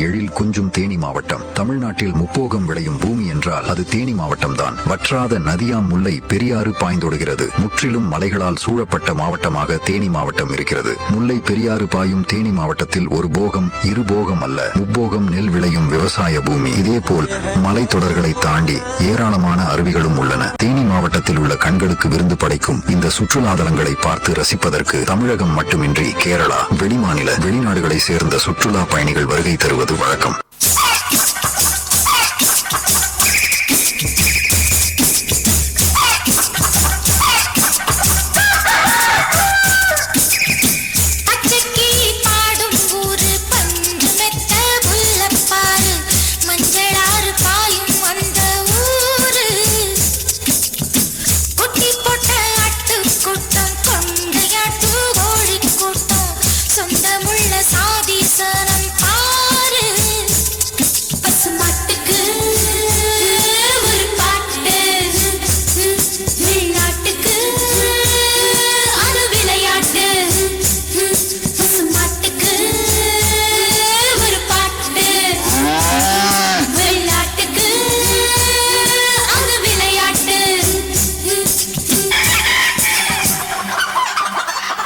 எழில் கொஞ்சும் தேனி மாவட்டம். தமிழ்நாட்டில் முப்போகம் விளையும் பூமி என்றால் அது தேனி மாவட்டம்தான். வற்றாத நதியாம் முல்லை பெரியாறு பாய்ந்தோடுகிறது. முற்றிலும் மலைகளால் சூழப்பட்ட மாவட்டமாக தேனி மாவட்டம் இருக்கிறது. முல்லை பெரியாறு பாயும் தேனி மாவட்டத்தில் ஒரு போகம் இரு போகம் அல்ல, முப்போகம் நெல் விளையும் விவசாய பூமி. இதேபோல் மலை தொடர்களை தாண்டி ஏராளமான அருவிகளும் உள்ளன. தேனி மாவட்டத்தில் உள்ள கண்களுக்கு விருந்து படைக்கும் இந்த சுற்றுலா தலங்களை பார்த்து ரசிப்பதற்கு தமிழகம் மட்டுமின்றி கேரளா, வெளிமாநில, வெளிநாடுகளை சேர்ந்த சுற்றுலா பயணிகள் வருகை தருவது வழக்கம்.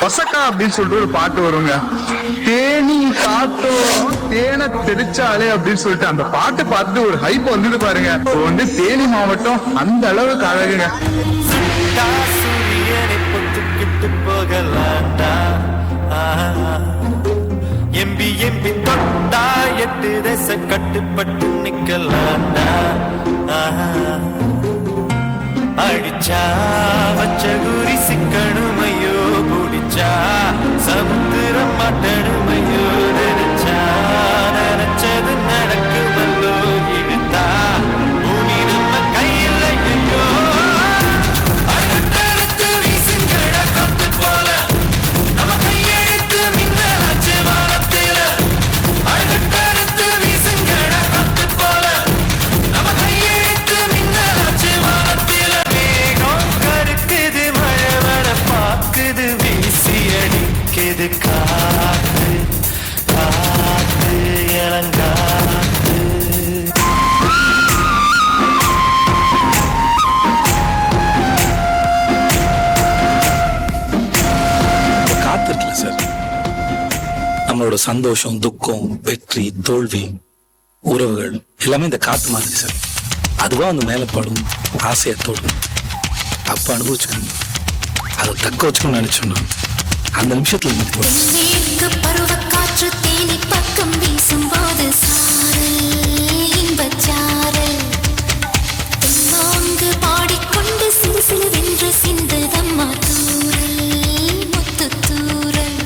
ஒசக்கா அப்படின்னு சொல்லிட்டு ஒரு பாட்டு வருங்க. தேனி காத்தோம் தேனை தெரிச்சாலே அப்படின்னு சொல்லிட்டு அந்த பாட்டு பார்த்துட்டு ஒரு ஹைப் வந்துட்டு பாருங்க. வந்து தேனி மாவட்டம் அந்த அளவுக்கு அழகுங்க. எம்பி எம்பி தொட்டா 8 தேச கட்டுப்பட்டு நிக்கலாண்டா. அடிச்சா வச்ச குறி சிக்கணுமையோ, குடிச்சா சமுத்திரம் மாட்டணுமையோ, நினைச்சா நினைச்சது நடக்குமல்லோ, இழுத்தா பூமி நம்ம கையில் ஐயோ. அடுத்தடுத்து வீசுங்கட கப்பு போல நம்ம கையெழுத்து மின்னலாச்சு வானத்தில. அடுத்தடுத்து வீசுங்கட கப்பு போல நம்ம கையெழுத்து மின்னலாச்சு வானத்தில. கருக்குது மழை வர பாக்குது, வீசி அடிக்குது காத்து காத்து இளங்காத்து. காத்து இருக்குல்ல சார், நம்மளோட சந்தோஷம், துக்கம், வெற்றி, தோல்வி, உறவுகள் எல்லாமே இந்த காத்து மாதிரி சார். அதுவா வந்து மேல படும், ஆசையை தோடும். அப்ப அனுபவிச்சுக்கணும், அதை தக்க வச்சுக்கணும்னு நினைச்சோம்னா அந்த நிமிஷத்துல பருவ காற்று தேனி பக்கம் வீசும் போது பாடிக்கொண்டு சிறு சிறு வென்று சிந்துதம்மா தூரல் முத்து தூரல்.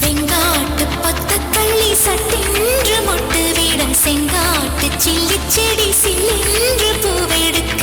வெங்காட்டு பத்த கள்ளி சட்டென்று மொட்டு வீடம் செங்காட்டு சில்லி செடி சில்லென்று பூவெடுக்க.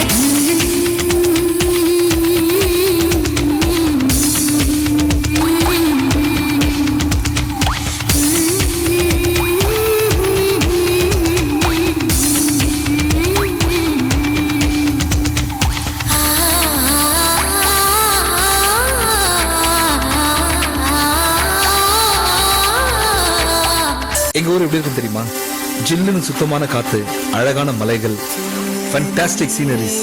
எங்க ஊர் எப்படி இருக்கும் தெரியுமா? ஜில்லுன்னு சுத்தமான காத்து, அழகான மலைகள், ஃபேண்டாஸ்டிக் சீனரிஸ்.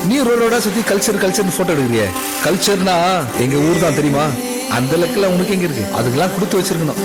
நீ ரோடோட சுத்தி கல்ச்சர் கல்ச்சர்னு போட்டோ எடுக்கிறிய. கல்ச்சர்னா எங்க ஊர் தான் தெரியுமா? அந்த லெக்கில் உனக்கு எங்க இருக்கு? அதுக்கெல்லாம் கொடுத்து வச்சிருக்கணும்.